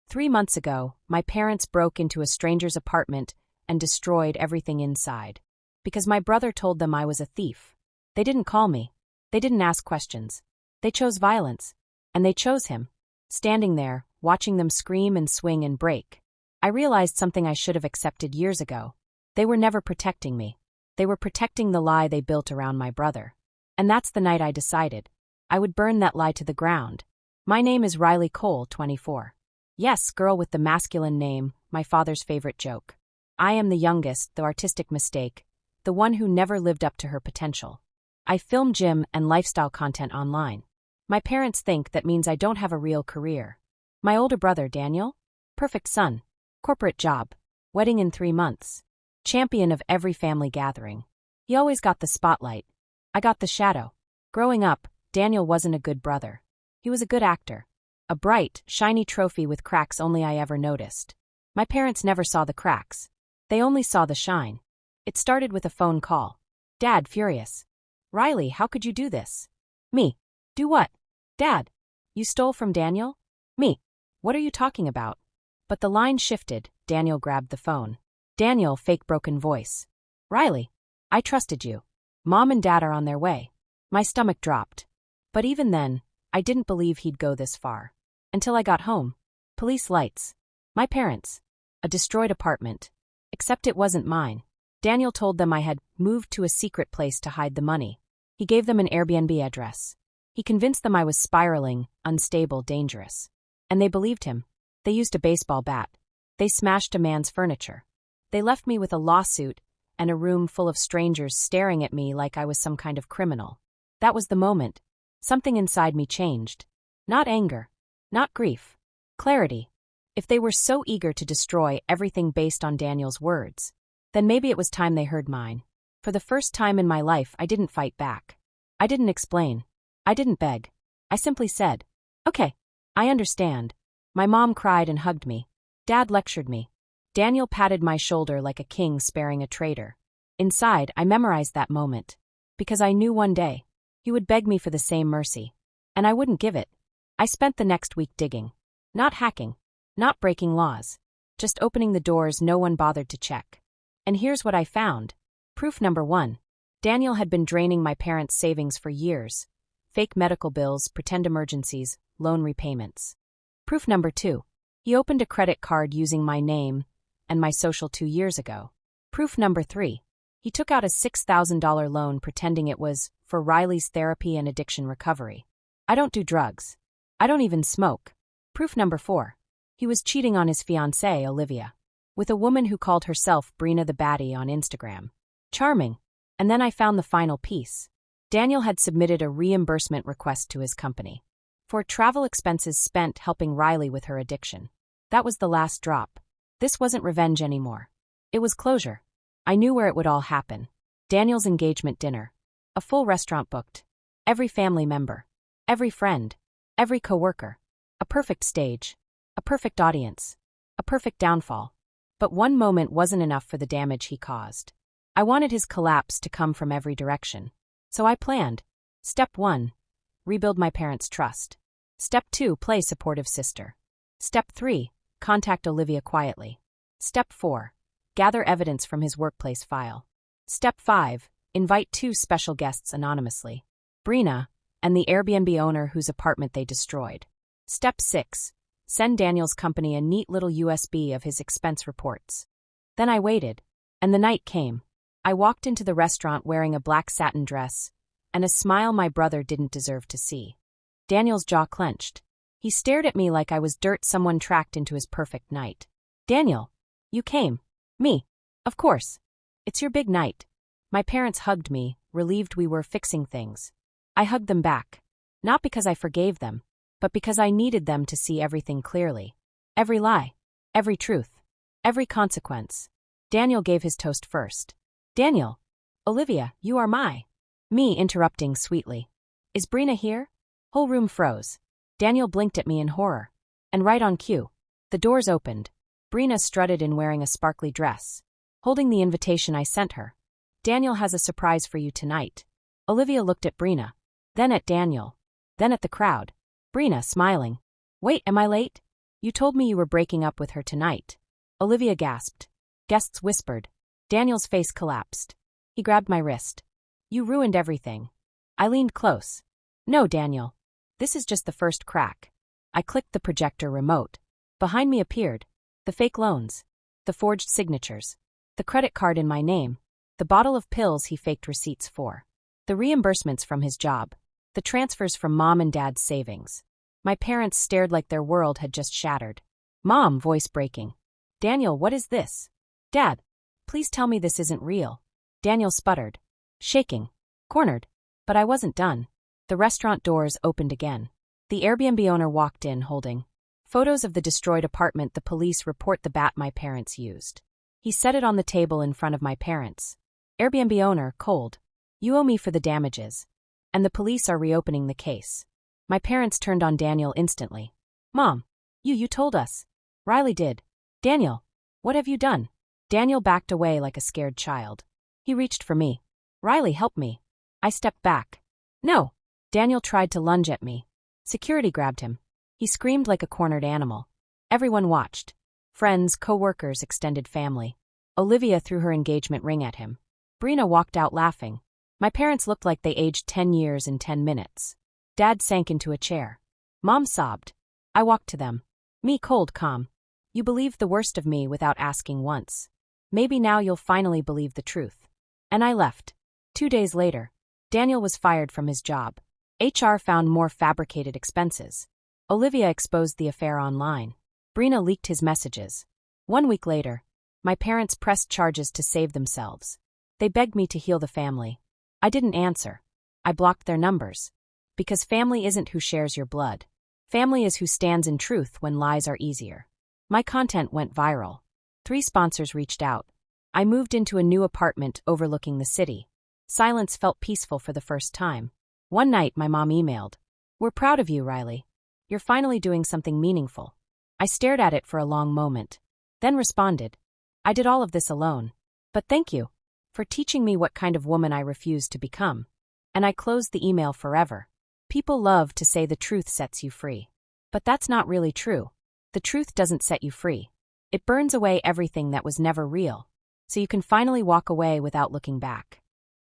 3 months ago, my parents broke into a stranger's apartment and destroyed everything inside. Because my brother told them I was a thief. They didn't call me. They didn't ask questions. They chose violence. And they chose him. Standing there, watching them scream and swing and break, I realized something I should have accepted years ago. They were never protecting me. They were protecting the lie they built around my brother. And that's the night I decided I would burn that lie to the ground. My name is Riley Cole, 24. Yes, girl with the masculine name, my father's favorite joke. I am the youngest, the artistic mistake, the one who never lived up to her potential. I film gym and lifestyle content online. My parents think that means I don't have a real career. My older brother, Daniel? Perfect son. Corporate job. Wedding in 3 months. Champion of every family gathering. He always got the spotlight. I got the shadow. Growing up, Daniel wasn't a good brother. He was a good actor. A bright, shiny trophy with cracks only I ever noticed. My parents never saw the cracks. They only saw the shine. It started with a phone call. Dad, furious. Riley, how could you do this? Me. Do what? Dad. You stole from Daniel? Me. What are you talking about? But the line shifted. Daniel grabbed the phone. Daniel, fake broken voice. Riley. I trusted you. Mom and Dad are on their way. My stomach dropped. But even then, I didn't believe he'd go this far. Until I got home. Police lights. My parents. A destroyed apartment. Except it wasn't mine. Daniel told them I had moved to a secret place to hide the money. He gave them an Airbnb address. He convinced them I was spiraling, unstable, dangerous. And they believed him. They used a baseball bat. They smashed a man's furniture. They left me with a lawsuit and a room full of strangers staring at me like I was some kind of criminal. That was the moment. Something inside me changed. Not anger. Not grief. Clarity. If they were so eager to destroy everything based on Daniel's words, then maybe it was time they heard mine. For the first time in my life, I didn't fight back. I didn't explain. I didn't beg. I simply said, okay, I understand. My mom cried and hugged me. Dad lectured me. Daniel patted my shoulder like a king sparing a traitor. Inside, I memorized that moment. Because I knew one day, he would beg me for the same mercy. And I wouldn't give it. I spent the next week digging. Not hacking. Not breaking laws. Just opening the doors no one bothered to check. And here's what I found. Proof number 1. Daniel had been draining my parents' savings for years. Fake medical bills, pretend emergencies, loan repayments. Proof number 2. He opened a credit card using my name and my social 2 years ago. Proof number 3. He took out a $6,000 loan pretending it was for Riley's therapy and addiction recovery. I don't do drugs. I don't even smoke. Proof number 4. He was cheating on his fiancée, Olivia, with a woman who called herself Brina the Baddie on Instagram. Charming. And then I found the final piece. Daniel had submitted a reimbursement request to his company for travel expenses spent helping Riley with her addiction. That was the last drop. This wasn't revenge anymore. It was closure. I knew where it would all happen. Daniel's engagement dinner. A full restaurant booked. Every family member. Every friend. Every coworker. A perfect stage. A perfect audience. A perfect downfall. But one moment wasn't enough for the damage he caused. I wanted his collapse to come from every direction. So I planned. Step 1. Rebuild my parents' trust. Step 2. Play supportive sister. Step 3. Contact Olivia quietly. Step 4. Gather evidence from his workplace file. Step 5. Invite 2 special guests anonymously. Brina, and the Airbnb owner whose apartment they destroyed. Step 6. Send Daniel's company a neat little USB of his expense reports. Then I waited. And the night came. I walked into the restaurant wearing a black satin dress, and a smile my brother didn't deserve to see. Daniel's jaw clenched. He stared at me like I was dirt someone tracked into his perfect night. Daniel, you came. Me. Of course. It's your big night. My parents hugged me, relieved we were fixing things. I hugged them back. Not because I forgave them, but because I needed them to see everything clearly. Every lie. Every truth. Every consequence. Daniel gave his toast first. Daniel. Olivia, you are my. Me interrupting sweetly. Is Brina here? Whole room froze. Daniel blinked at me in horror. And right on cue. The doors opened. Brina strutted in wearing a sparkly dress, holding the invitation I sent her. Daniel has a surprise for you tonight. Olivia looked at Brina. Then at Daniel. Then at the crowd. Brina, smiling. Wait, am I late? You told me you were breaking up with her tonight. Olivia gasped. Guests whispered. Daniel's face collapsed. He grabbed my wrist. You ruined everything. I leaned close. No, Daniel. This is just the first crack. I clicked the projector remote. Behind me appeared the fake loans, the forged signatures, the credit card in my name, the bottle of pills he faked receipts for, the reimbursements from his job, the transfers from Mom and Dad's savings. My parents stared like their world had just shattered. Mom, voice breaking. Daniel, what is this? Dad, please tell me this isn't real. Daniel sputtered, shaking, cornered. But I wasn't done. The restaurant doors opened again. The Airbnb owner walked in holding photos of the destroyed apartment the police report the bat my parents used. He set it on the table in front of my parents. Airbnb owner, cold. You owe me for the damages. And the police are reopening the case. My parents turned on Daniel instantly. Mom, you told us. Riley did. Daniel, what have you done? Daniel backed away like a scared child. He reached for me. Riley, help me. I stepped back. No. Daniel tried to lunge at me. Security grabbed him. He screamed like a cornered animal. Everyone watched. Friends, co-workers, extended family. Olivia threw her engagement ring at him. Brina walked out laughing. My parents looked like they aged 10 years in 10 minutes. Dad sank into a chair. Mom sobbed. I walked to them. Me cold, calm. You believed the worst of me without asking once. Maybe now you'll finally believe the truth. And I left. 2 days later, Daniel was fired from his job. HR found more fabricated expenses. Olivia exposed the affair online. Brina leaked his messages. 1 week later, my parents pressed charges to save themselves. They begged me to heal the family. I didn't answer. I blocked their numbers. Because family isn't who shares your blood. Family is who stands in truth when lies are easier. My content went viral. 3 sponsors reached out. I moved into a new apartment overlooking the city. Silence felt peaceful for the first time. One night, my mom emailed. We're proud of you, Riley. You're finally doing something meaningful. I stared at it for a long moment. Then responded. I did all of this alone. But thank you for teaching me what kind of woman I refused to become. And I closed the email forever. People love to say the truth sets you free. But that's not really true. The truth doesn't set you free. It burns away everything that was never real. So you can finally walk away without looking back.